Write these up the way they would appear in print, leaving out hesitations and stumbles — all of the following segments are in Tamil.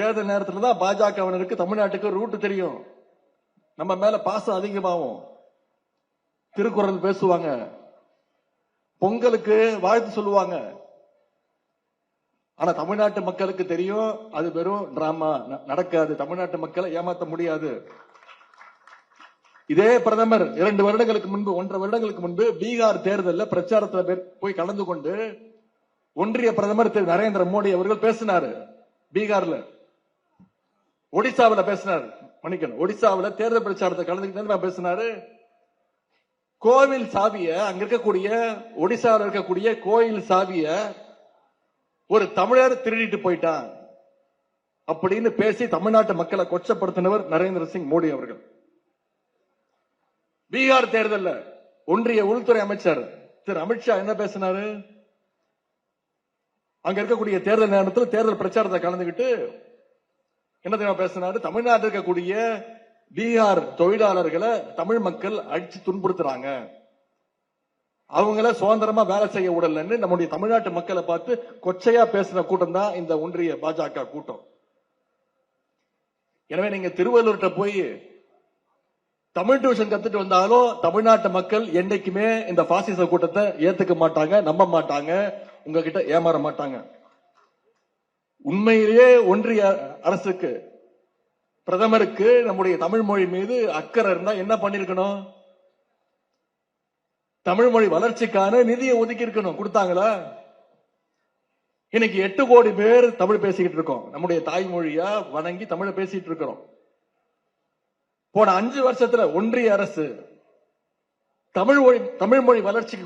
தேர்தல் நேரத்துல தான் பாஜகவினருக்கு தமிழ்நாட்டுக்கு ரூட் தெரியும். நம்ம மேல பாசம் அதிகமாகும். திருக்குறள் பேசுவாங்க, பொங்கலுக்கு வாழ்த்து சொல்லுவாங்க. ஆனா தமிழ்நாட்டு மக்களுக்கு தெரியும் அது வெறும் டிராமா, நடக்காது. தமிழ்நாட்டு மக்களை ஏமாத்த முடியாது. இதே பிரதமர் 2 வருடங்களுக்கு முன்பு 1.5 வருடங்களுக்கு முன்பு பீகார் தேர்தலில் பிரச்சாரத்தில் போய் கலந்து கொண்டு ஒன்றிய பிரதமர் திரு நரேந்திர மோடி அவர்கள் பேசினாரு. பீகார்ல, ஒடிசாவில் பேசினார். மன்னிக்கணும், ஒடிசாவில் தேர்தல் பிரச்சாரத்தை கலந்துக்கிட்டு பேசினாரு. கோவில் சாவிய, அங்க இருக்கக்கூடிய ஒடிசாவில் இருக்கக்கூடிய கோயில் சாவிய ஒரு தமிழர் திருடிட்டு போயிட்டான் அப்படின்னு பேசி தமிழ்நாட்டு மக்களை கொச்சப்படுத்தினவர் நரேந்திர சிங் மோடி அவர்கள். பீகார் தேர்தல் ஒன்றிய உள்துறை அமைச்சர் திரு அமித்ஷா என்ன பேசினாரு? அங்க இருக்கக்கூடிய தேர்தல் நேரத்தில் தேர்தல் பிரச்சாரத்தை கலந்துகிட்டு என்ன தெரியுமா பேசினாரு? தமிழ்நாட்டில் இருக்கக்கூடிய பீகார் தொழிலாளர்களை தமிழ் மக்கள் அடிச்சு துன்புறுத்துறாங்க, அவங்கள சுதந்திரமா வேலை செய்ய விடலன்னு நம்முடைய தமிழ்நாட்டு மக்களை பார்த்து கொச்சையா பேசின கூட்டம் தான் இந்த ஒன்றிய பாஜக கூட்டம். எனவே நீங்க திருவள்ளூர்கிட்ட போய் தமிழ் டியூஷன் கத்துட்டு வந்தாலும் தமிழ்நாட்டு மக்கள் என்னைக்குமே இந்த பாசிச கூட்டத்தை ஏத்துக்க மாட்டாங்க, நம்ப மாட்டாங்க, உங்ககிட்ட ஏமாற மாட்டாங்க. உண்மையிலேயே ஒன்றிய அரசுக்கு, பிரதமருக்கு நம்முடைய தமிழ் மொழி மீது அக்கறை இருந்தா என்ன பண்ணிருக்கணும்? தமிழ் மொழி வளர்ச்சிக்கான நிதியை ஒதுக்கி இருக்கணும். கொடுத்தாங்களா? இன்னைக்கு 8 கோடி பேர் தமிழ் பேசிக்கிட்டு இருக்கோம். நம்முடைய தாய்மொழியா வணங்கி தமிழை பேசிட்டு இருக்கிறோம். போன 5 வருஷத்துல ஒன்றிய அரசு தமிழ் மொழி வளர்ச்சிக்கு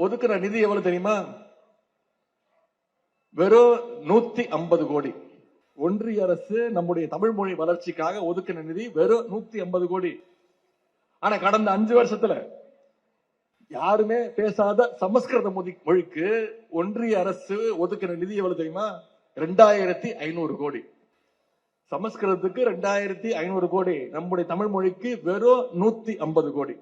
ஒதுக்குற நிதி எவ்வளவு தெரியுமா? வெறும் 150 கோடி. ஒன்றிய அரசு நம்முடைய தமிழ் மொழி வளர்ச்சிக்காக ஒதுக்கின நிதி வெறும் 150 கோடி. ஆனா கடந்த 5 வருஷத்துல யாருமே பேசாத சமஸ்கிருத மொழிக்கு ஒன்றிய அரசு ஒதுக்கின நிதி எவ்வளவு தெரியுமா? 2500 கோடி. சமஸ்கிருதத்துக்கு 2500 கோடி, நம்முடைய தமிழ் மொழிக்கு வெறும் 150 கோடி.